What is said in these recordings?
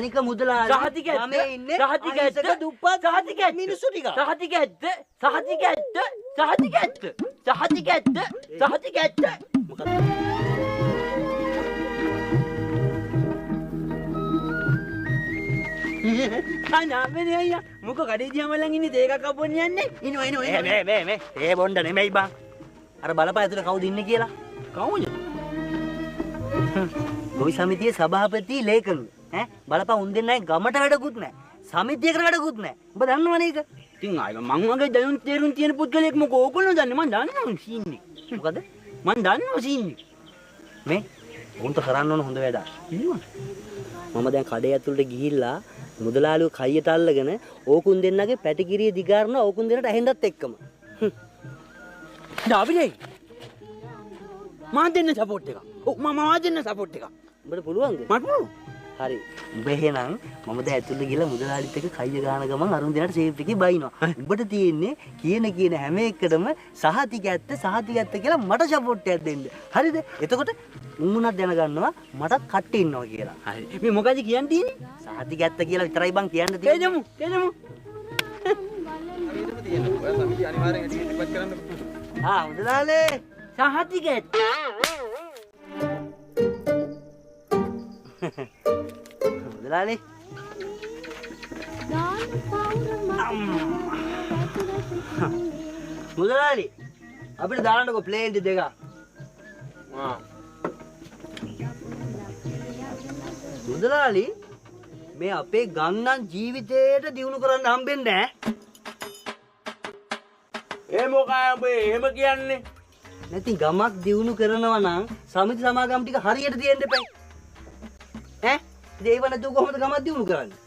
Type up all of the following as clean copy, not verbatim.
අනික මුදලාලි ගමේ ඉන්නේ සහතික දුප්පත් මිනිස්සු ටික. සහතික ඇත්ත. මොකක්ද? අනාමනේ අයියා මොකෝ කඩේ දිහාමලන් ඉන්නේ තේ එකක් අපොන්න යන්නේ. එනවා. මේ තේ බොණ්ඩ නෙමෙයි බං. අර බලපෑ ඇතුලේ කවුද ඉන්නේ කියලා. කවුද? ගොවි සමිතියේ සභාපති ලේකනු. බලපෑ උන් දෙන්නයි ගමට වැඩකුත් නැහැ. සමිතියකට වැඩකුත් නැහැ. උඹ දන්නවනේ ඒක. ඉතින් ආයෙ මං වගේ දැනුම් තේරුම් තියෙන පුද්ගලෙක් මොකෝ ඕගොල්ලෝ දන්නේ මං දන්නවා සීන්නේ. මොකද? මං දන්නවා සීන්නේ. මේ උන්ට කරන්න ඕන හොඳ වැඩක්. මම දැන් කඩේ ඇතුළට ගිහිල්ලා මුදලාලිව කයියට අල්ලගෙන ඕකුන් දෙන්නගේ පැටිකිරිය දිගාරන ඕකුන් දෙන්නට ඇහෙන්නත් එක්කම. ඩාවිලේ. මම දෙන්න සපෝට් එක. ඔව් මම දෙන්න සපෝට් එක. උඹට පුළුවන්ද? මට පුළුවන්. හරි. උඹ එහෙනම් මම දැන් ඇතුළට ගිහලා මුදලාලිත් එක්ක කයිය ගාන ගමන් අරුන් දෙන්නට සේෆ් එකේ බයිනවා. උඹට තියෙන්නේ කියන හැම එකටම සහතික ඇත්ත කියලා මට සපෝට් එකක් දෙන්න. හරිද? එතකොට උන්මුණක් දැනගන්නවා මටත් කට්ටේ ඉන්නවා කියලා. හරි. මේ මොකද කියන්න තියෙන්නේ? සහතික ඇත්ත කියලා විතරයි බං කියන්න තියෙන්නේ. තේජමු. මුදලාලේ සහතික ඇත්ත. මුදලාලි මුදලාලි අපිට දාන්නකො ප්ලේන් දෙක. මුදලාලි මේ අපේ ගම්නම් ජීවිතේට දියුණු කරන්න හම්බෙන්නේ නැහැ. ඒ මොකයි ඔබ එහෙම කියන්නේ? නැති ගමක් දියුණු කරනවා නම් සමිති සමාගම් ටික හරියට තියෙන්න එපා. දේව නැතුව කොහොමද ගමක් දියුණු කරන්නේ?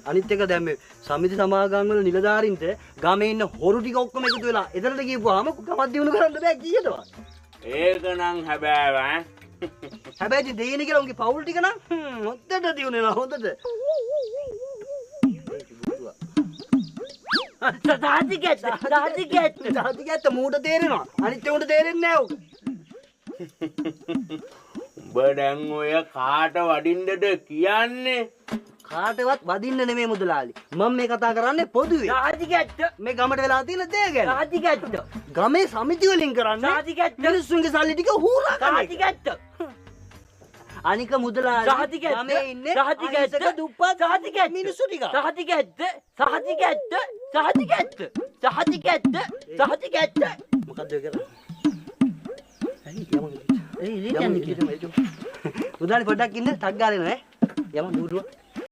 අනිත් එක දැන් මේ සමිති සමාගම් වල නිලධාරීන්ට ගමේ ඉන්න හොරු ටික ඔක්කොම එකතු වෙලා එතනට ගිහුවාම ගමක් දියුණු කරන්න බෑ කීයටවත්. ඒක නම් හැබෑව ඈ. හැබැයි දෙයිනේ කියලා උන්ගේ පවුල් ටික නම් හොද්දට දියුණු වෙනවා හොද්දට. සාතිකැත්ත මූට තේරෙනවා. අනිත් උන්ට තේරෙන්නේ නැහැ ඔක. උඹ දැන් ඔය කාට වඩින්නද කියන්නේ? කාටවත් වදින්න නෙමෙයි මුදලාලි. මම මේ කතා කරන්නේ පොදුවේ. සාතිකැත්ත මේ ගමට වෙලා තියෙන දේ ගැන. සාතිකැත්ත. ගමේ සමිති වලින් කරන්නේ. සාතිකැත්ත. මිනිස්සුන්ගේ සල්ලි ටික හූරා ගන්න. සාතිකැත්ත. අනික මුදලාලි ගමේ ඉන්නේ සාතිකැත්ත දුප්පත් මිනිස්සු ටික. සාතිකැත්ත. මොකද්ද ඒක කරන්නේ? මුදලාලි පොඩ්ඩක් ඉන්න ටක් ගාලා එනවා ඈ. යමු දුරුව.